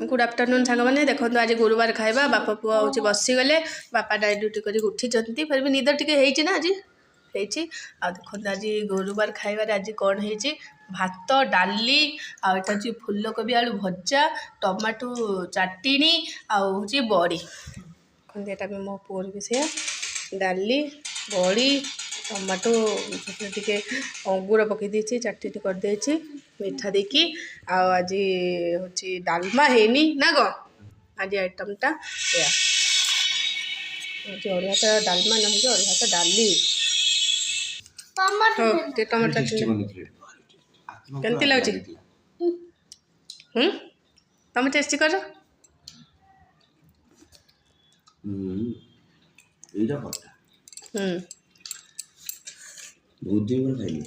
good afternoon सांग मैंने देखो आज गुरुवार खाଇବା बापा पुआ हूँ बसीगले बापा डाई ड्यूटी कर उठी फिर भी निद टी ना आज देखो आज गुरुवार खाइबार आज कौन है भात डाली आटा हूँ फुलकोबी आलू भजा टमाटो चाटनी आउे बड़ी एटा भी मो पुअर भी से डाली बड़ी टमाटो टे अंगूर पकई देती चाटनी करदे मीठा देकी आज हूँ डालमा हैनी ना गो आज आइटमटा या अरुआ तो डालमा ना हो अरुआ तो डाली टमाटो चाटनी केमती लगुच तुम टेस्ट कर बहुत दिन खाइए